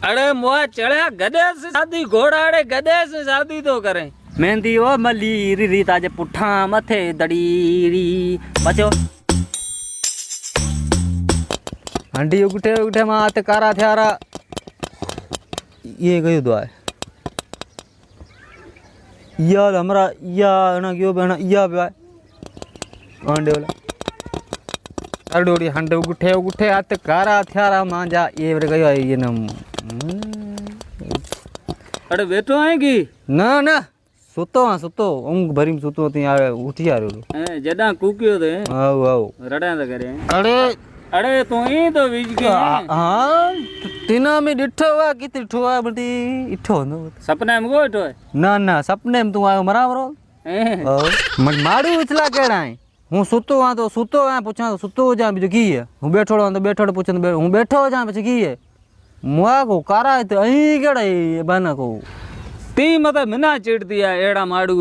अरे मुआ चढ़ा गधे से शादी घोड़ा अड़े गधे से शादी तो करें मेहंदी ओ मली री ताजे पुठा मथे दड़ी बचो हंडी उगठे उगठे मात कारा थयारा ये गयो दुआ यार हमरा या ना गयो बना या बा आंडे वाला अडोड़ी हंडे उगठे उगठे आत कारा थयारा मांजा ये रे गयो ये न अरे बैठो आएगी ना ना सुतो ऊँग भरी में सुतो ती उठी आ रहो जडा कूकियो थे आओ आओ रड़ा तो करे अरे अरे तू ही तो बीज के हाँ तीना में डिठो हुआ कितनी ठुआ बटी इठो नो सपने में गोठो है ना ना सपने में तू आयो मरावरो मन मारू इतला केड़ा है हूँ सुतो हाँ तो सुतो हाँ पूछा तो सुतो जा बीजो की है हूँ बैठो हाँ तो बैठो पूछा तो हूँ बैठो जा पछी की है मुआ को कारा है तो अही केड़ा है बना को ती मत मिना चिड़ दिया एड़ा माड़ू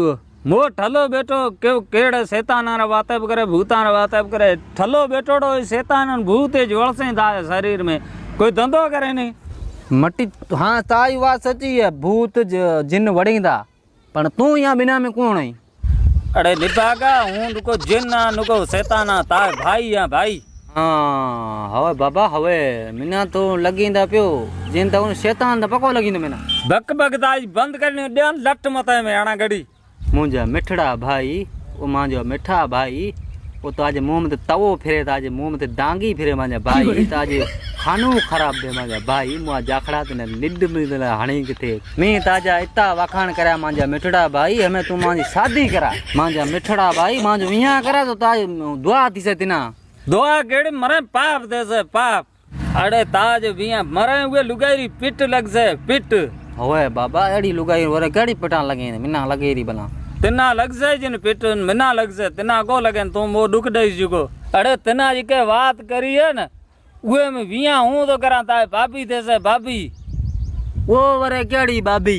मो ठलो बैठो क्यों केड़े शैतान बातें करे भूतान बातें करे ठलो बैठोड़ो शैतान भूत जोड़ से दाए शरीर में कोई धंधो करे नहीं मट्टी हाँ ताई बात सच्ची है भूत जिन वड़ींदा पण तू यहाँ बिना में कौन है अरे निभागा हूँ नुको जिन नुको शैतान तार भाई या भाई हाँ हवे बाबा हवे मिना तो लगींदा पियो जिन तो शैतान दा पको लगींदो मिना बक बक ताज बंद करने ध्यान लट मत में आना गड़ी मुंजा मिठड़ा भाई वो मांजो मिठा भाई वो तो आज मुंह में तवो फिरे तो आज मुंह में डांगी फिरे मांजा भाई तो आज खानो खराब दे मांजा भाई मुआ जाखड़ा तने लिड में हणी किथे मैं ताजा इतना वखाण करा मांजा मिठड़ा भाई हमें तू मांजी शादी करा मांजा मिठड़ा भाई मांजो यहाँ करा तो ताज दुआ थी से तिना दुआ केड़े मरे पाप दे से पाप अरे ताज बिया मरे हुए लुगाई पिट लग से पिट होए बाबा एड़ी लुगाई वरे केड़ी पिटा लगे मिना लगे री बना तिना लग से जिन पिट मिना लग से तिना को लगे तुम वो दुख दई जुको अरे तिना जी के बात करी है ना उहे में बिया हूं तो करा ता भाभी दे से भाभी वो वरे केड़ी भाभी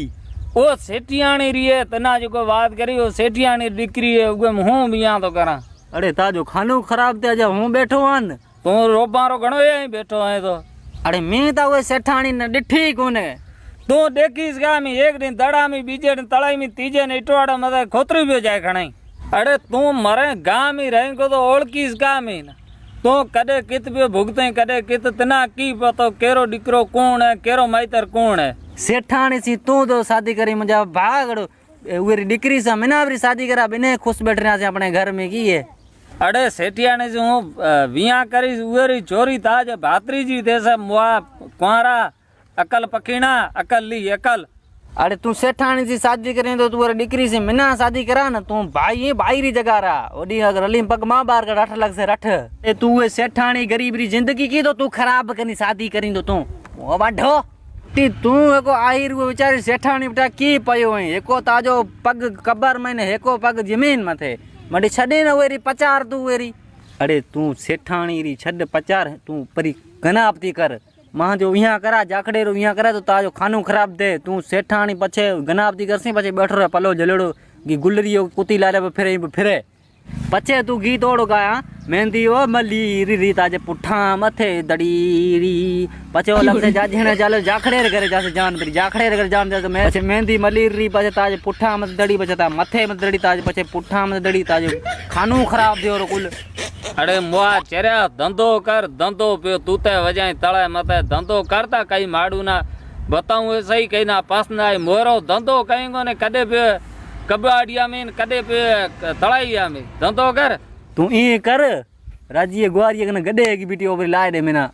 ओ सेठियाणी री है तिना जी को बात करी वो सेठियाणी दिकरी है उहे में हूं बिया तो करा अरे ताजो खानो खराब थे जा हूं बैठो हन तू रोबारो घणो यहीं बैठो है तो अरे मैं तो वो सेठाणी ने डिठी कोने तू देखीस गा में एक दिन दड़ा में बीजे दिन तड़ाई में तीजे ने इटवाड़ा मत खोतरी भी जाए खणाई अरे तू मरे गांव में रही को तो ओळखीस गा में ना तू कदे कित पे भुगते कदे कित तना की पतो केरो डिकरो कौन है केरो माइतर कौन है सेठाणी सी तू तो शादी करी मुझे भागड़ो उरी डिकरी सा मिना भी शादी करा बिने खुश बैठने से अपने घर में की है अरे सेठियाणी से हूँ विया करी उरी चोरी ताज भातरी जी थे सब मुआ कुआरा अकल पकीना अकल ली अकल अरे तू सेठाणी से शादी करें तो तू डिकरी से मिना शादी करा ना तू भाई भाई री जगह रहा ओडी अगर अली पग मां बार का 8 लाख से रठ ए तू सेठाणी गरीब री जिंदगी की तो तू खराब करनी शादी करी तो तू ओ बाढो ती तू एको आई रू बेचारी सेठाणी बेटा की पयो है एको ताजो पग कबर में ने एको पग जमीन मथे मडी छडे न वेरी पचार तू वेरी अरे तू सेठाणी री छड पचार तू परी गनापती कर मां जो यहाँ करा जाखड़े रो यहाँ करा तो ताजो खानो खराब दे तू सेठाणी पछे गनापती करसी पछे बैठो रे पलो जलेड़ो की गुलरियो कुती लाले फिरे फिरे पछे तू गीत ओड़ो गाया मेहंदी ओ मली री ताजे पुठा मथे दड़ी पछे ओ लमसे जाजणे जाले जाखड़े रे करे जासे जान परी जाखड़े रे करे जान जासे मैं पछे मेहंदी मली री पछे ताजे पुठा मथे दड़ी पछे ता मथे मथे दड़ी ताजे पछे पुठा मथे दड़ी ताजे खानो खराब दियो रो कुल अरे मुआ चेरा धंधो कर धंधो पे तूते वजाई तळे मते धंधो करता कई माड़ू ना बताऊं सही कई ना पसंद आई मोरो धंधो कहेंगो ने कदे पे कबाड़िया में कदे पे तड़ाइया में धंधो कर तू ये कर राजी ग्वारी कने गडे की बेटी ओवर लाए दे मिना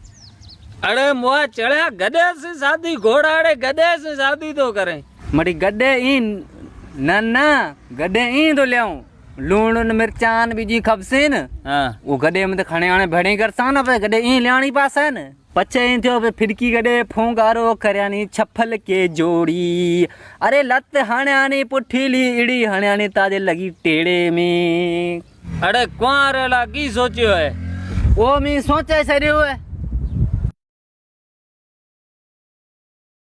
अरे मुआ चढ़ा गधे से शादी घोड़ा अड़े गधे से शादी तो करें मटी गड्ढे इन ना गड्ढे इन तो ले आऊं लूण मिर्चान बीजी खपसे न हाँ वो गड्ढे में तो खाने आने भेड़े करता ना पे गड्ढे इन लियाणी पास है न पच्चे इन थियो पे फिरकी गड्ढे फोंगारो करयानी छप्पल के जोड़ी अरे लत हण्यानी पुठीली इड़ी हण्यानी ताजे लगी टेड़े में अरे कुआरे ला की सोचियो है वो मैं सोचा सरियो है